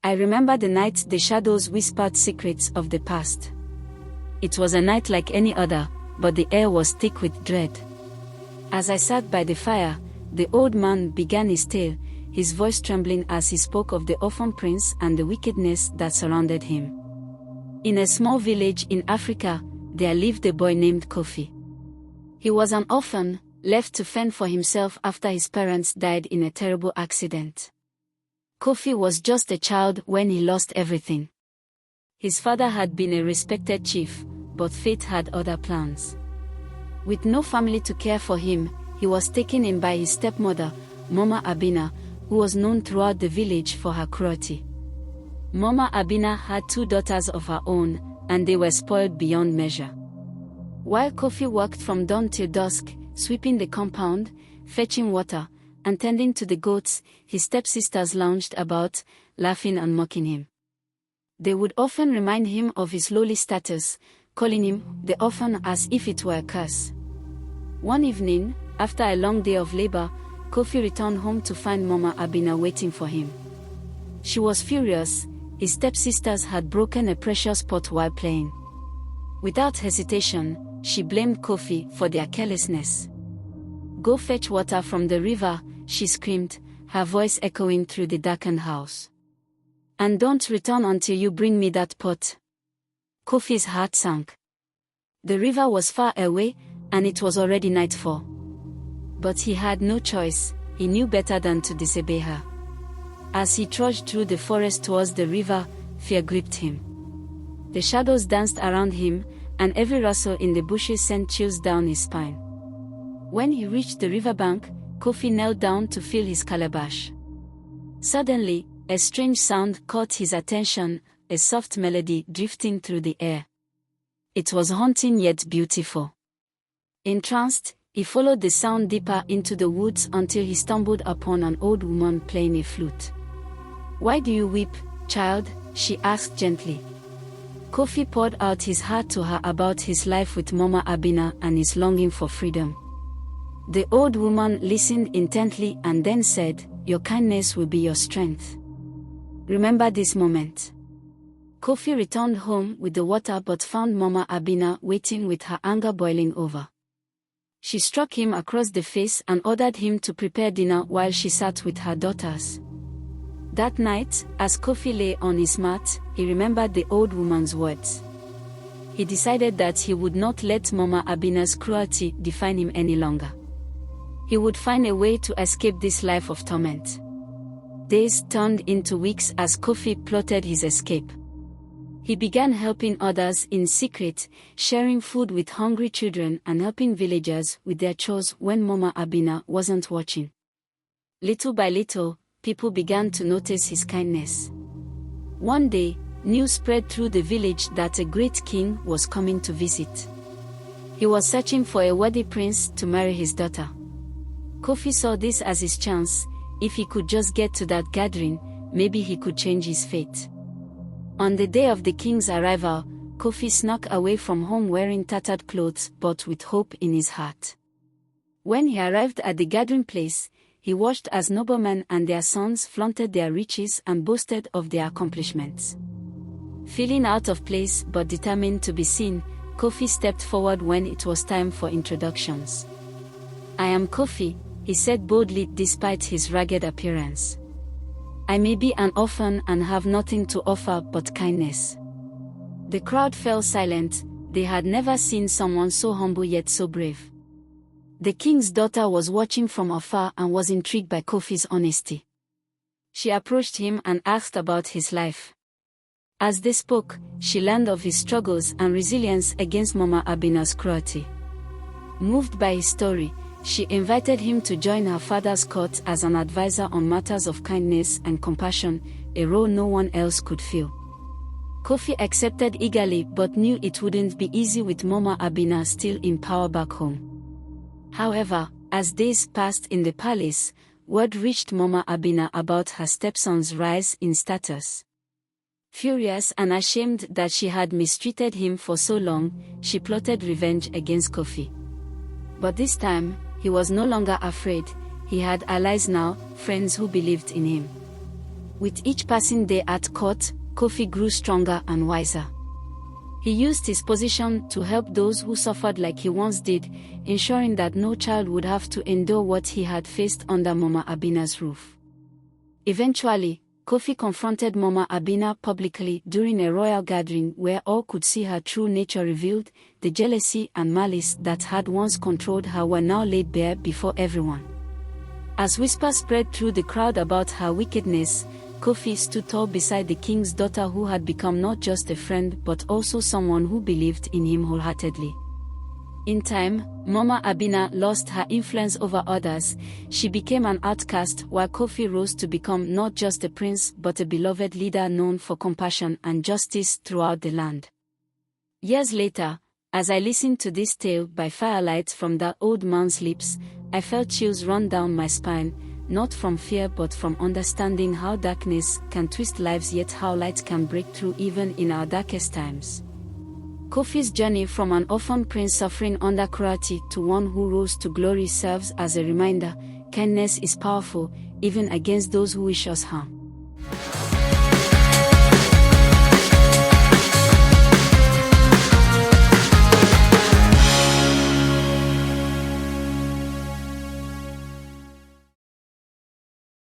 I remember the night the shadows whispered secrets of the past. It was a night like any other, but the air was thick with dread. As I sat by the fire, the old man began his tale, his voice trembling as he spoke of the Orphan Prince and the wickedness that surrounded him. In a small village in Africa, there lived a boy named Kofi. He was an orphan, left to fend for himself after his parents died in a terrible accident. Kofi was just a child when he lost everything. His father had been a respected chief, but fate had other plans. With no family to care for him, he was taken in by his stepmother, Mama Abena, who was known throughout the village for her cruelty. Mama Abena had 2 daughters of her own, and they were spoiled beyond measure. While Kofi worked from dawn till dusk, sweeping the compound, fetching water, and tending to the goats, his stepsisters lounged about, laughing and mocking him. They would often remind him of his lowly status, calling him the orphan as if it were a curse. One evening, after a long day of labor, Kofi returned home to find Mama Abena waiting for him. She was furious. His stepsisters had broken a precious pot while playing. Without hesitation, she blamed Kofi for their carelessness. "Go fetch water from the river," she screamed, her voice echoing through the darkened house. "And don't return until you bring me that pot." Kofi's heart sank. The river was far away, and it was already nightfall. But he had no choice, he knew better than to disobey her. As he trudged through the forest towards the river, fear gripped him. The shadows danced around him, and every rustle in the bushes sent chills down his spine. When he reached the riverbank, Kofi knelt down to fill his calabash. Suddenly, a strange sound caught his attention, a soft melody drifting through the air. It was haunting yet beautiful. Entranced, he followed the sound deeper into the woods until he stumbled upon an old woman playing a flute. "Why do you weep, child?" she asked gently. Kofi poured out his heart to her about his life with Mama Abena and his longing for freedom. The old woman listened intently and then said, "Your kindness will be your strength. Remember this moment." Kofi returned home with the water but found Mama Abena waiting with her anger boiling over. She struck him across the face and ordered him to prepare dinner while she sat with her daughters. That night, as Kofi lay on his mat, he remembered the old woman's words. He decided that he would not let Mama Abena's cruelty define him any longer. He would find a way to escape this life of torment. Days turned into weeks as Kofi plotted his escape. He began helping others in secret, sharing food with hungry children and helping villagers with their chores when Mama Abena wasn't watching. Little by little, people began to notice his kindness. One day, news spread through the village that a great king was coming to visit. He was searching for a worthy prince to marry his daughter. Kofi saw this as his chance. If he could just get to that gathering, maybe he could change his fate. On the day of the king's arrival, Kofi snuck away from home wearing tattered clothes but with hope in his heart. When he arrived at the gathering place, he watched as noblemen and their sons flaunted their riches and boasted of their accomplishments. Feeling out of place but determined to be seen, Kofi stepped forward when it was time for introductions. "I am Kofi," he said boldly despite his ragged appearance. "I may be an orphan and have nothing to offer but kindness." The crowd fell silent. They had never seen someone so humble yet so brave. The king's daughter was watching from afar and was intrigued by Kofi's honesty. She approached him and asked about his life. As they spoke, she learned of his struggles and resilience against Mama Abena's cruelty. Moved by his story, she invited him to join her father's court as an advisor on matters of kindness and compassion, a role no one else could fill. Kofi accepted eagerly but knew it wouldn't be easy with Mama Abena still in power back home. However, as days passed in the palace, word reached Mama Abena about her stepson's rise in status. Furious and ashamed that she had mistreated him for so long, she plotted revenge against Kofi. But this time, he was no longer afraid. He had allies now, friends who believed in him. With each passing day at court, Kofi grew stronger and wiser. He used his position to help those who suffered like he once did, ensuring that no child would have to endure what he had faced under Mama Abena's roof. Eventually, Kofi confronted Mama Abena publicly during a royal gathering where all could see her true nature revealed. The jealousy and malice that had once controlled her were now laid bare before everyone. As whispers spread through the crowd about her wickedness, Kofi stood tall beside the king's daughter, who had become not just a friend but also someone who believed in him wholeheartedly. In time, Mama Abena lost her influence over others. She became an outcast, while Kofi rose to become not just a prince but a beloved leader known for compassion and justice throughout the land. Years later, as I listened to this tale by firelight from that old man's lips, I felt chills run down my spine, not from fear but from understanding how darkness can twist lives, yet how light can break through even in our darkest times. Kofi's journey from an orphan prince suffering under cruelty to one who rose to glory serves as a reminder: kindness is powerful, even against those who wish us harm.